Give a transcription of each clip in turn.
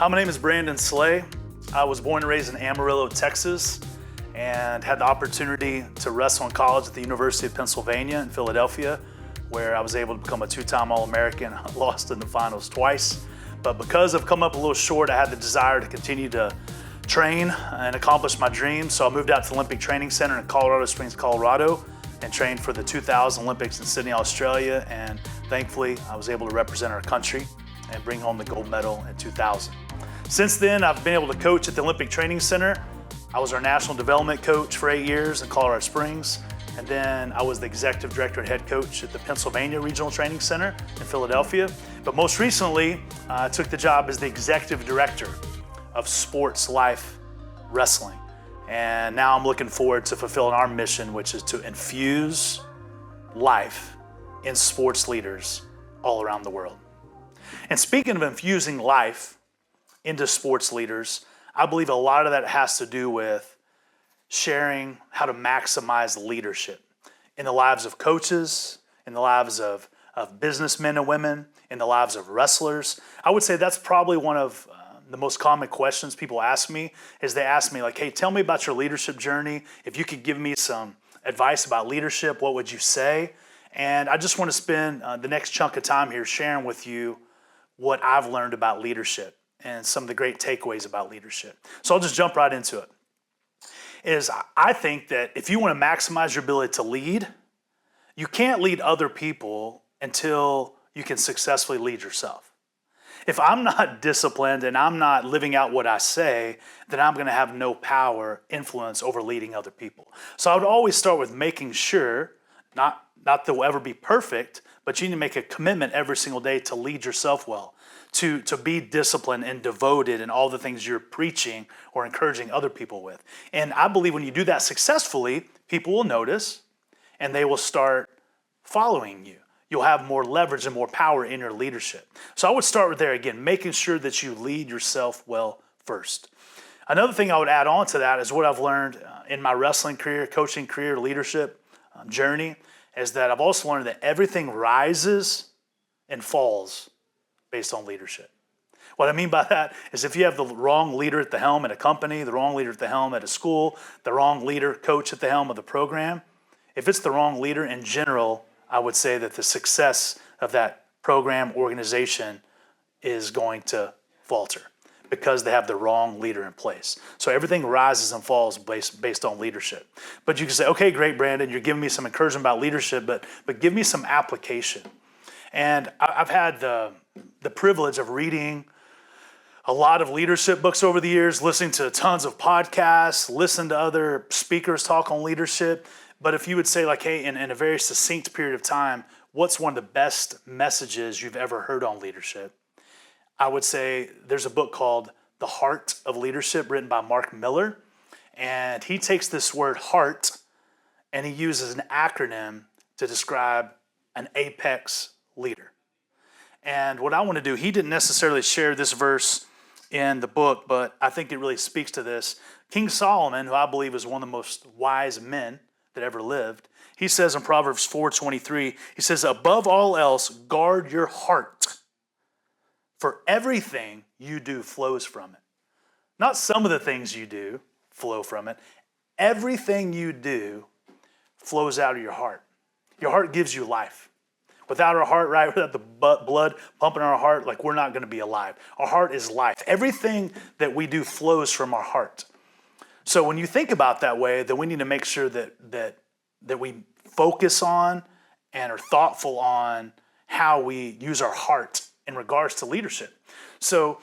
Hi, my name is Brandon Slay. I was born and raised in Amarillo, Texas, and had the opportunity to wrestle in college at the University of Pennsylvania in Philadelphia, where I was able to become a two-time All-American. I lost in the finals twice, but because I've come up a little short, I had the desire to continue to train and accomplish my dreams. So I moved out to the Olympic Training Center in Colorado Springs, Colorado, and trained for the 2000 Olympics in Sydney, Australia. And thankfully, I was able to represent our country and bring home the gold medal in 2000. Since then, I've been able to coach at the Olympic Training Center. I was our national development coach for 8 years in Colorado Springs. And then I was the executive director and head coach at the Pennsylvania Regional Training Center in Philadelphia. But most recently, I took the job as the executive director of Sports Life Wrestling. And now I'm looking forward to fulfilling our mission, which is to infuse life in sports leaders all around the world. And speaking of infusing life into sports leaders, I believe a lot of that has to do with sharing how to maximize leadership in the lives of coaches, in the lives of businessmen and women, in the lives of wrestlers. I would say that's probably one of the most common questions people ask me, is they ask me like, hey, tell me about your leadership journey. If you could give me some advice about leadership, what would you say? And I just want to spend the next chunk of time here sharing with you what I've learned about leadership and some of the great takeaways about leadership. So I'll just jump right into it. I think that if you want to maximize your ability to lead, you can't lead other people until you can successfully lead yourself. If I'm not disciplined and I'm not living out what I say, then I'm going to have no power, influence over leading other people. So I would always start with making sure, not that we'll ever be perfect, but you need to make a commitment every single day to lead yourself well, to be disciplined and devoted in all the things you're preaching or encouraging other people with. And I believe when you do that successfully, people will notice and they will start following you. You'll have more leverage and more power in your leadership. So I would start with there again, making sure that you lead yourself well first. Another thing I would add on to that is what I've learned in my wrestling career, coaching career, leadership journey, is that I've also learned that everything rises and falls based on leadership. What I mean by that is if you have the wrong leader at the helm at a company, the wrong leader at the helm at a school, the wrong leader, coach at the helm of the program, if it's the wrong leader in general, I would say that the success of that program, organization is going to falter because they have the wrong leader in place. So everything rises and falls based on leadership. But you can say, okay, great, Brandon, you're giving me some encouragement about leadership, but give me some application. And I've had the privilege of reading a lot of leadership books over the years, listening to tons of podcasts, listen to other speakers talk on leadership. But if you would say like, hey, in a very succinct period of time, what's one of the best messages you've ever heard on leadership? I would say there's a book called The Heart of Leadership written by Mark Miller. And he takes this word heart and he uses an acronym to describe an apex leader. And what I want to do, he didn't necessarily share this verse in the book, but I think it really speaks to this. King Solomon, who I believe is one of the most wise men that ever lived, he says in Proverbs 4:23, he says, above all else, guard your heart, for everything you do flows from it. Not some of the things you do flow from it. Everything you do flows out of your heart. Your heart gives you life. Without our heart, right, without the blood pumping in our heart, like we're not going to be alive. Our heart is life. Everything that we do flows from our heart. So when you think about that way, then we need to make sure that we focus on and are thoughtful on how we use our heart in regards to leadership. So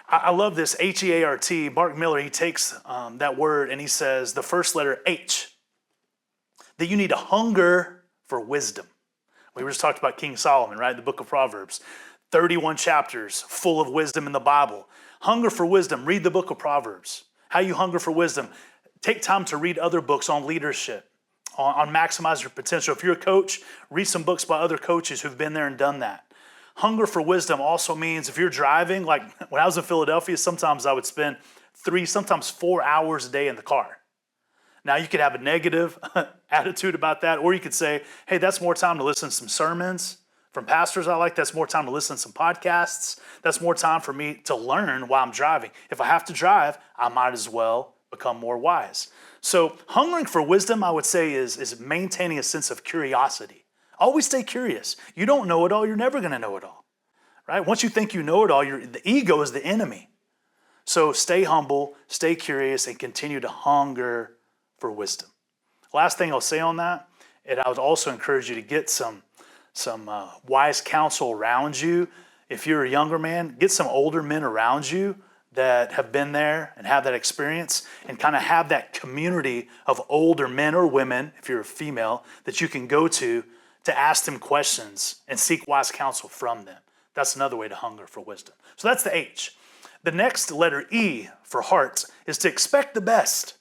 I love this H-E-A-R-T. Mark Miller, he takes that word and he says the first letter H, that you need a hunger for wisdom. We just talked about King Solomon, right? The book of Proverbs, 31 chapters full of wisdom in the Bible. Hunger for wisdom, read the book of Proverbs. How you hunger for wisdom. Take time to read other books on leadership, on maximize your potential. If you're a coach, read some books by other coaches who've been there and done that. Hunger for wisdom also means if you're driving, like when I was in Philadelphia, sometimes I would spend 3, sometimes 4 hours a day in the car. Now you could have a negative attitude about that, or you could say, hey, that's more time to listen to some sermons, From pastors I like, that's more time to listen to some podcasts. That's more time for me to learn while I'm driving. If I have to drive, I might as well become more wise. So hungering for wisdom, I would say, is maintaining a sense of curiosity. Always stay curious. You don't know it all, you're never going to know it all. Right? Once you think you know it all, the ego is the enemy. So stay humble, stay curious, and continue to hunger for wisdom. Last thing I'll say on that, and I would also encourage you to get some wise counsel around you. If you're a younger man, get some older men around you that have been there and have that experience, and kind of have that community of older men or women, if you're a female, that you can go to ask them questions and seek wise counsel from them. That's another way to hunger for wisdom. So that's the H. The next letter, E, for heart, is to expect the best.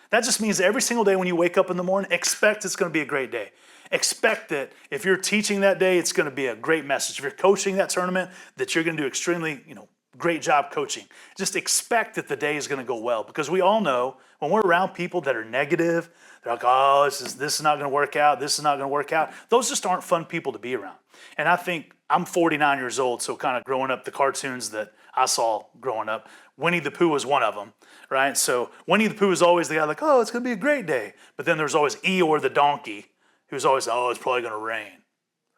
That just means every single day when you wake up in the morning, expect it's going to be a great day. Expect that if you're teaching that day, it's going to be a great message. If you're coaching that tournament, that you're going to do extremely, great job coaching. Just expect that the day is going to go well, because we all know when we're around people that are negative, they're like, oh, this is not going to work out. This is not going to work out. Those just aren't fun people to be around. And I think I'm 49 years old, so kind of growing up, the cartoons that I saw growing up, Winnie the Pooh was one of them, right? So Winnie the Pooh was always the guy like, oh, it's going to be a great day. But then there's always Eeyore the donkey, who's always, oh, it's probably going to rain,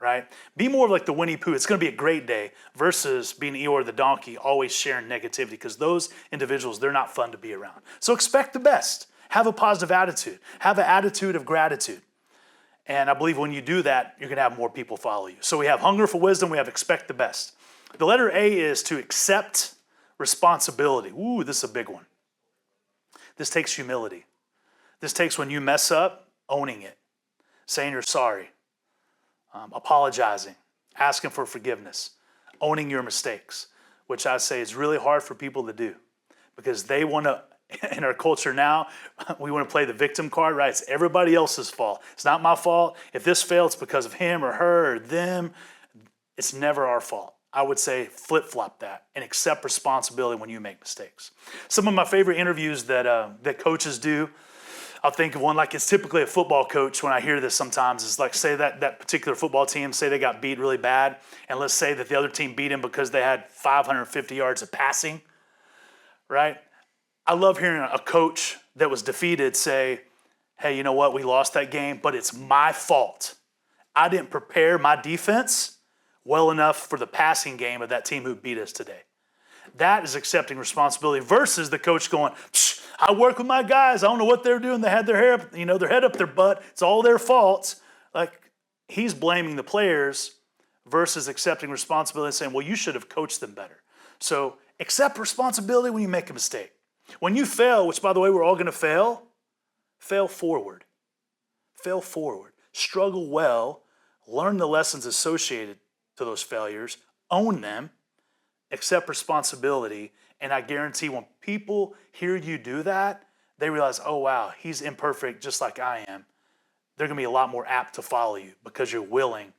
right? Be more like the Winnie Pooh. It's going to be a great day versus being Eeyore the donkey, always sharing negativity, because those individuals, they're not fun to be around. So expect the best. Have a positive attitude. Have an attitude of gratitude. And I believe when you do that, you're going to have more people follow you. So we have hunger for wisdom. We have expect the best. The letter A is to accept responsibility. Ooh, this is a big one. This takes humility. This takes, when you mess up, owning it, saying you're sorry, apologizing, asking for forgiveness, owning your mistakes, which I say is really hard for people to do, because they want to, in our culture now, we want to play the victim card, right? It's everybody else's fault. It's not my fault. If this failed, it's because of him or her or them. It's never our fault. I would say flip-flop that and accept responsibility when you make mistakes. Some of my favorite interviews that coaches do, I'll think of one, like it's typically a football coach when I hear this sometimes, is like, say that particular football team, say they got beat really bad, and let's say that the other team beat them because they had 550 yards of passing, right? I love hearing a coach that was defeated say, hey, you know what, we lost that game, but it's my fault. I didn't prepare my defense well enough for the passing game of that team who beat us today. That is accepting responsibility versus the coach going, I work with my guys. I don't know what they're doing. They had their hair, their head up their butt. It's all their fault. Like, he's blaming the players versus accepting responsibility and saying, well, you should have coached them better. So accept responsibility when you make a mistake. When you fail, which by the way, we're all going to fail forward. Fail forward. Struggle well. Learn the lessons associated to those failures. Own them. Accept responsibility. And I guarantee when people hear you do that, they realize, oh, wow, he's imperfect just like I am. They're going to be a lot more apt to follow you because you're willing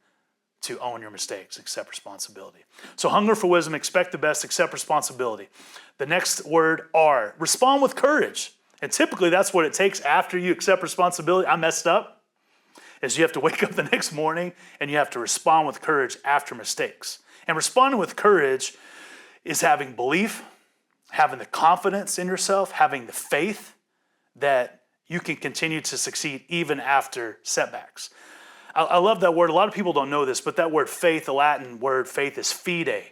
to own your mistakes, accept responsibility. So hunger for wisdom, expect the best, accept responsibility. The next word, R, respond with courage. And typically that's what it takes after you accept responsibility. I messed up. Is you have to wake up the next morning and you have to respond with courage after mistakes. And responding with courage is having belief, having the confidence in yourself, having the faith that you can continue to succeed even after setbacks. I love that word. A lot of people don't know this, but that word faith, the Latin word faith, is fide.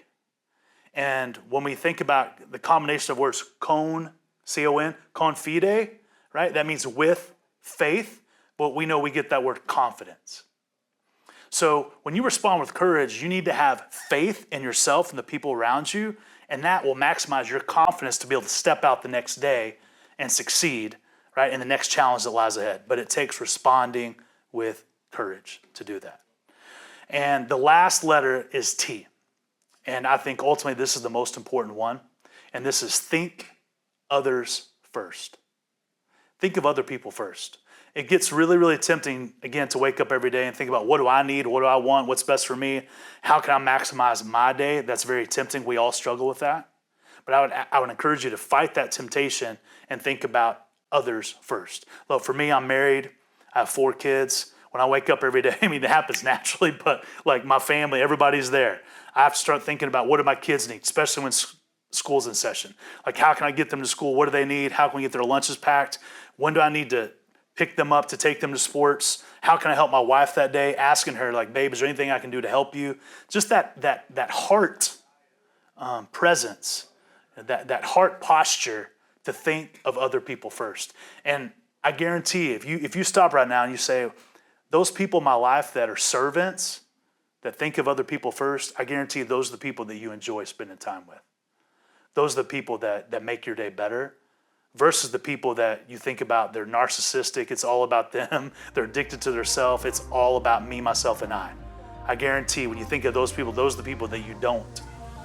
And when we think about the combination of words con, C-O-N, confide, right? That means with faith, but we know we get that word confidence. So when you respond with courage, you need to have faith in yourself and the people around you, and that will maximize your confidence to be able to step out the next day and succeed, right, in the next challenge that lies ahead. But it takes responding with courage to do that. And the last letter is T. And I think ultimately this is the most important one. And this is think others first. Think of other people first. It gets really, really tempting, again, to wake up every day and think about what do I need, what do I want, what's best for me, how can I maximize my day? That's very tempting. We all struggle with that. But I would encourage you to fight that temptation and think about others first. Look, for me, I'm married. I have 4 kids. When I wake up every day, I mean, it happens naturally, but like my family, everybody's there. I have to start thinking about what do my kids need, especially when school's in session. Like, how can I get them to school? What do they need? How can we get their lunches packed? When do I need to pick them up to take them to sports? How can I help my wife that day? Asking her, like, babe, is there anything I can do to help you? Just that heart presence, that heart posture to think of other people first. And I guarantee if you stop right now and you say, those people in my life that are servants, that think of other people first, I guarantee those are the people that you enjoy spending time with. Those are the people that make your day better, versus the people that you think about, they're narcissistic, it's all about them, they're addicted to their self, it's all about me, myself, and I. I guarantee when you think of those are the people that you don't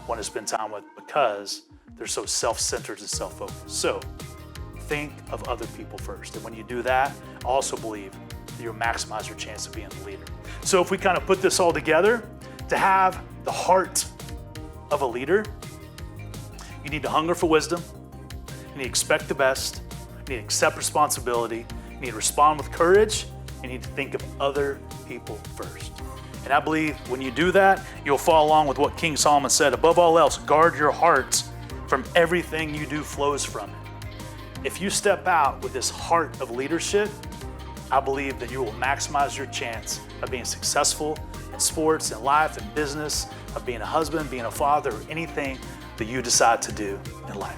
want to spend time with because they're so self-centered and self-focused. So think of other people first. And when you do that, I also believe that you'll maximize your chance of being the leader. So if we kind of put this all together, to have the heart of a leader, you need to hunger for wisdom, you need to expect the best, you need to accept responsibility, you need to respond with courage, you need to think of other people first. And I believe when you do that, you'll follow along with what King Solomon said. Above all else, guard your hearts, from everything you do flows from it. If you step out with this heart of leadership, I believe that you will maximize your chance of being successful in sports, in life, in business, of being a husband, being a father, or anything that you decide to do in life.